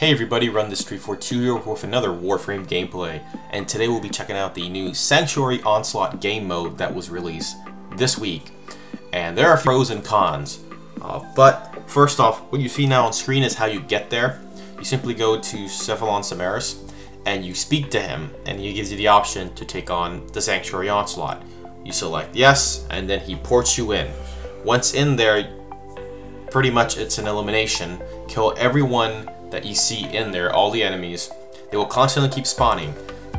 Hey everybody, Run This 342 here with another Warframe gameplay, and today we'll be checking out the new Sanctuary Onslaught game mode that was released this week. And there are pros and cons, but first off, what you see now on screen is how you get there. You simply go to simaris and you speak to him, and he gives you the option to take on the Sanctuary Onslaught. You select yes, and then he ports you in. Once in there, pretty much it's an elimination. Kill everyone that you see in there, all the enemies. They will constantly keep spawning,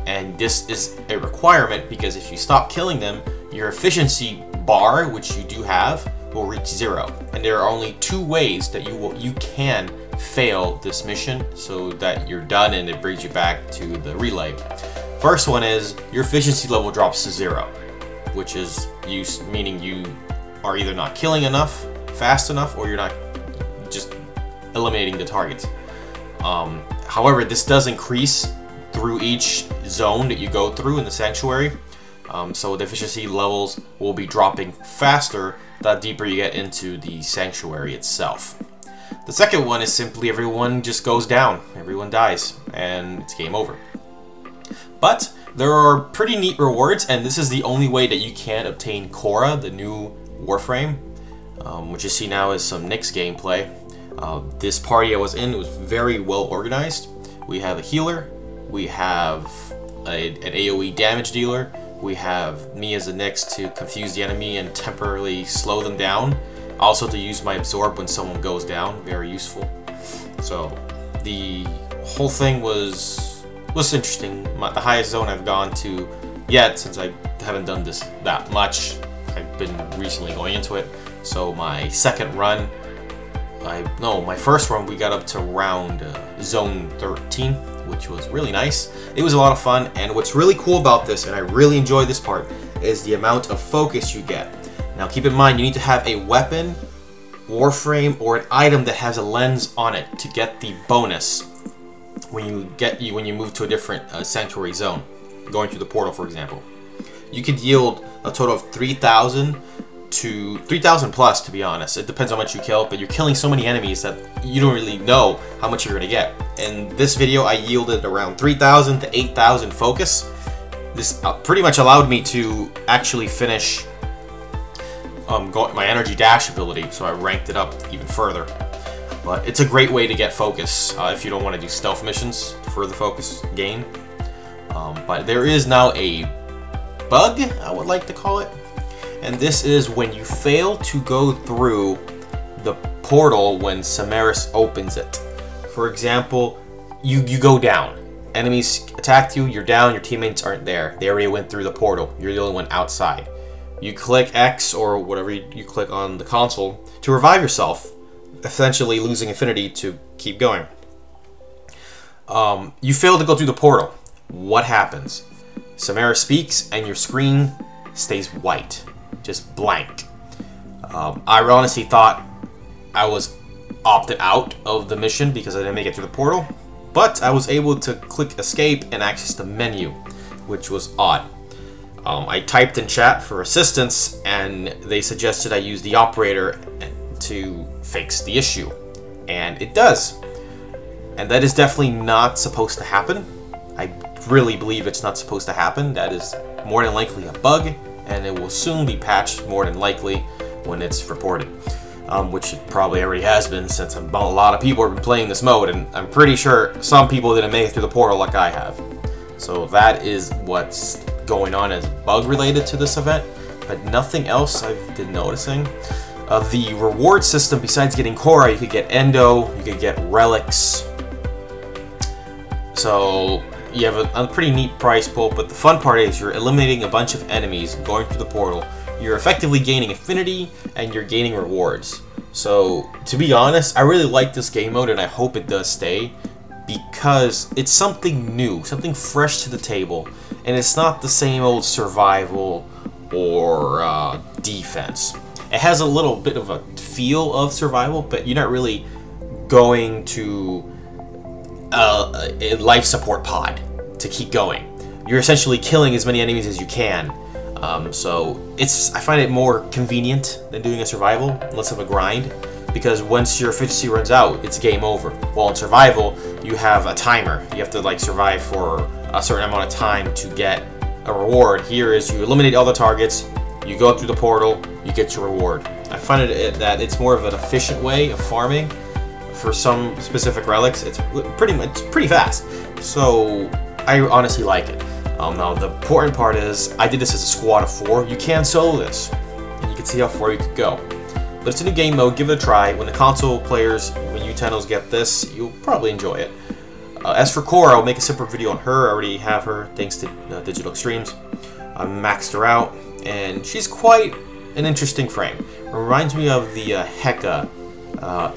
and this is a requirement because if you stop killing them, your efficiency bar, which you do have, will reach 0. And there are only 2 ways that you can fail this mission so that you're done and it brings you back to the relay. First one is your efficiency level drops to 0, which is meaning you are either not killing enough, fast enough, or you're not just eliminating the targets. However, this does increase through each zone that you go through in the Sanctuary, so the efficiency levels will be dropping faster the deeper you get into the Sanctuary itself. The second one is simply everyone just goes down, everyone dies, and it's game over. But there are pretty neat rewards, and this is the only way that you can obtain Cora, the new Warframe, which you see now is some Nyx gameplay. This party I was in was very well organized. We have a healer, we have an AoE damage dealer, we have me as a Nyx to confuse the enemy and temporarily slow them down. Also to use my absorb when someone goes down, very useful. So the whole thing was interesting. The highest zone I've gone to yet, since I haven't done this that much. I've been recently going into it. So my second run, my first run we got up to round zone 13, which was really nice. It was a lot of fun, and what's really cool about this, and I really enjoy this part, is the amount of focus you get. Now keep in mind, you need to have a weapon, Warframe, or an item that has a lens on it to get the bonus when you move to a different Sanctuary zone, going through the portal, for example. You could yield a total of 3,000 to 3,000 plus, to be honest. It depends on how much you kill, but you're killing so many enemies that you don't really know how much you're going to get. In this video, I yielded around 3,000 to 8,000 focus. This pretty much allowed me to actually finish my energy dash ability, so I ranked it up even further. But it's a great way to get focus if you don't want to do stealth missions to further focus gain. But there is now a bug, I would like to call it. And this is when you fail to go through the portal when simaris opens it. For example, you go down. Enemies attacked you, you're down, your teammates aren't there. They already went through the portal. You're the only one outside. You click X or whatever you click on the console to revive yourself, essentially losing affinity to keep going. You fail to go through the portal. What happens? Simaris speaks and your screen stays white. Just blank. I honestly thought I was opted out of the mission because I didn't make it through the portal, but I was able to click escape and access the menu, which was odd. I typed in chat for assistance, and they suggested I use the operator to fix the issue, and it does. And that is definitely not supposed to happen. I really believe it's not supposed to happen. That is more than likely a bug, and it will soon be patched more than likely when it's reported, which it probably already has been, since a lot of people have been playing this mode, and I'm pretty sure some people didn't make it through the portal like I have. So that is what's going on as bug related to this event, but nothing else I've been noticing. The reward system, besides getting Cora, you could get Endo, you could get relics. So you have a pretty neat prize pool, but the fun part is you're eliminating a bunch of enemies going through the portal. You're effectively gaining affinity, and you're gaining rewards. So, to be honest, I really like this game mode, and I hope it does stay, because it's something new, something fresh to the table, and it's not the same old survival or defense. It has a little bit of a feel of survival, but you're not really going to a life support pod to keep going. You're essentially killing as many enemies as you can. So I find it more convenient than doing a survival, less of a grind, because once your efficiency runs out, it's game over. While in survival, you have a timer. You have to like survive for a certain amount of time to get a reward. Here is you eliminate all the targets, you go through the portal, you get your reward. I find that it's more of an efficient way of farming for some specific relics. It's pretty fast. So I honestly like it. Now the important part is I did this as a squad of 4. You can solo this, and you can see how far you could go. But it's a new game mode. Give it a try. When the console players, when you Tennos get this, you'll probably enjoy it. As for Cora, I'll make a separate video on her. I already have her thanks to Digital Extremes. I maxed her out, and she's quite an interesting frame. It reminds me of the Heka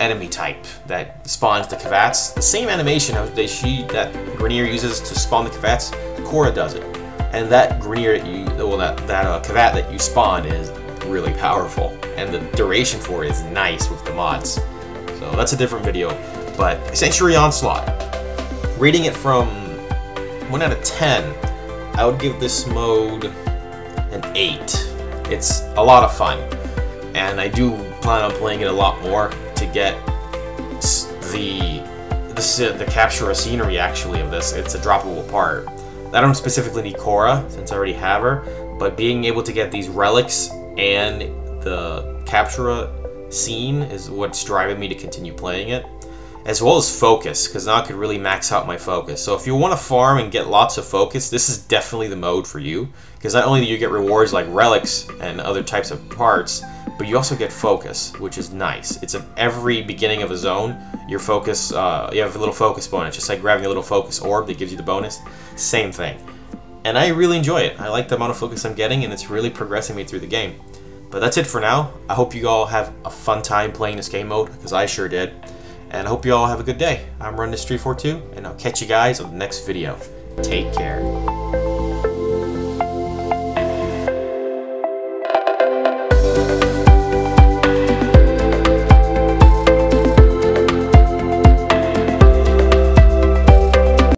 enemy type that spawns the Kavats. The same animation that Grenier uses to spawn the Kavats, Cora does it. And that Grenier that Kavat that you spawn is really powerful, and the duration for it is nice with the mods. So that's a different video. But Sanctuary Onslaught, rating it from 1 out of 10, I would give this mode an 8. It's a lot of fun, and I do plan on playing it a lot more to get the capture of scenery actually of this. It's a droppable part. I don't specifically need Cora since I already have her, but being able to get these relics and the capture scene is what's driving me to continue playing it, as well as focus, because now I could really max out my focus. So if you want to farm and get lots of focus, this is definitely the mode for you, because not only do you get rewards like relics and other types of parts, but you also get focus, which is nice. It's at every beginning of a zone, your focus, you have a little focus bonus, just like grabbing a little focus orb that gives you the bonus. Same thing. And I really enjoy it. I like the amount of focus I'm getting, and it's really progressing me through the game. But that's it for now. I hope you all have a fun time playing this game mode, because I sure did. And I hope you all have a good day. I'm Run This 342, and I'll catch you guys on the next video. Take care.